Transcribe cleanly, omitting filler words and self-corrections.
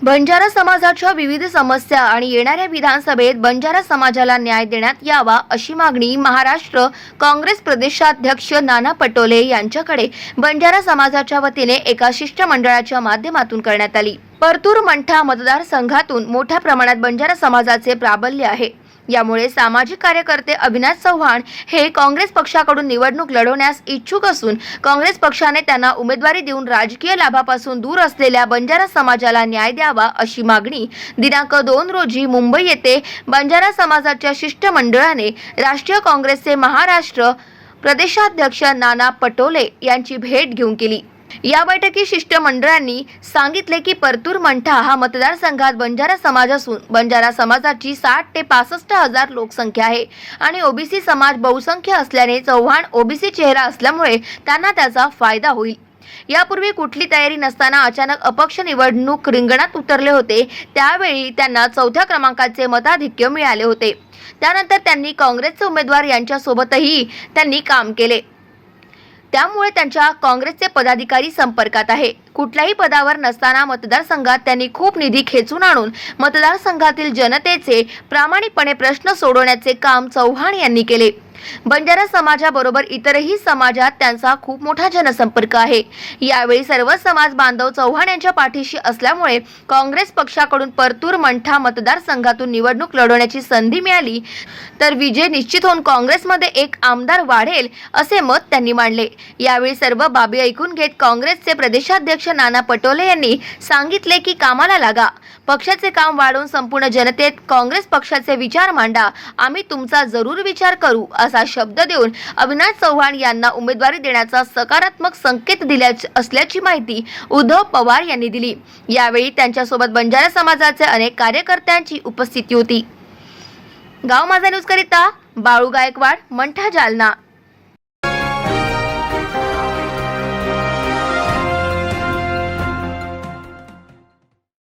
बंजारा समाजाच्या विविध समस्या आणि येणाऱ्या विधानसभेत बंजारा समाजाला न्याय देण्यात यावा अशी मागणी महाराष्ट्र काँग्रेस प्रदेशाध्यक्ष नाना पटोले यांच्याकडे बंजारा समाजाच्या वतीने एका शिष्टमंडळाच्या माध्यमातून करण्यात आली। परतूर मंठा मतदारसंघातून मोठ्या प्रमाणात बंजारा समाजाचे प्राबल्य आहे। यामुळे सामाजिक कार्यकर्ते अविनाश चव्हाण हे काँग्रेस पक्षाकडून निवडणूक लढवण्यास इच्छुक असून काँग्रेस पक्षाने त्यांना उमेदवारी देऊन राजकीय लाभापासून दूर असलेल्या बंजारा समाजाला न्याय द्यावा अशी मागणी दिनांक 2 रोजी मुंबई येथे बंजारा समाजाच्या शिष्टमंडळाने राष्ट्रीय काँग्रेसचे महाराष्ट्र प्रदेशाध्यक्ष नाना पटोले यांची भेट घेऊन केली। या बैठकीत शिष्टमंडळांनी सांगितले की परतूर मंठा हा मतदारसंघात बंजारा समाज असून बंजारा समाजाची 60 ते 65 हजार लोकसंख्या आहे आणि ओबीसी समाज बहुसंख्य असल्याने चव्हाण ओबीसी चेहरा असल्यामुळे त्यांना त्याचा फायदा होईल। यापूर्वी कुठली तयारी नसताना अचानक अपक्ष निवडणूक रिंगणात उतरले होते, त्यावेळी त्यांना 4थ्या क्रमांकाचे मताधिक्य मिळाले होते। त्यानंतर त्यांनी काँग्रेसचे उमेदवार यांच्यासोबतही त्यांनी काम केले, त्यामुळे त्यांच्या काँग्रेसचे पदाधिकारी संपर्कात आहे। कुठल्याही पदावर नसताना मतदारसंघात त्यांनी खूप निधी खेचून आणून मतदारसंघातील जनतेचे प्रामाणिकपणे प्रश्न सोडवण्याचे काम चव्हाण यांनी केले। बंजारा समाजाबरोबर इतरही समाजात त्यांचा खूप मोठा जनसंपर्क आहे। यावेळी सर्व समाज बांधव चव्हाण यांच्या पाठीशी असल्यामुळे काँग्रेस पक्षाकडून परतूर मंठा मतदारसंघातून निवडणूक लढवण्याची संधी मिळाली तर विजय निश्चित होऊन काँग्रेसमध्ये एक आमदार वाढेल असे मत त्यांनी मांडले। यावेळी सर्व बाबी ऐकून घेत काँग्रेसचे प्रदेशाध्यक्ष नाना पटोले यांनी सांगितले की कामाला लागा, पक्षाचे काम वाढवून संपूर्ण जनतेत काँग्रेस पक्षाचे विचार मांडा, आम्ही तुमचा जरूर विचार करू असा शब्द देऊन अविनाश चव्हाण यांना उमेदवारी देण्याचा सकारात्मक संकेत दिला असल्याची माहिती उद्धव पवार यांनी दिली। यावेळी त्यांच्यासोबत बंजारा समाजाचे अनेक कार्यकर्त्यांची उपस्थिती होती। गाव माझा न्यूज करिता बाळू गायकवाड, मंठा, जालना।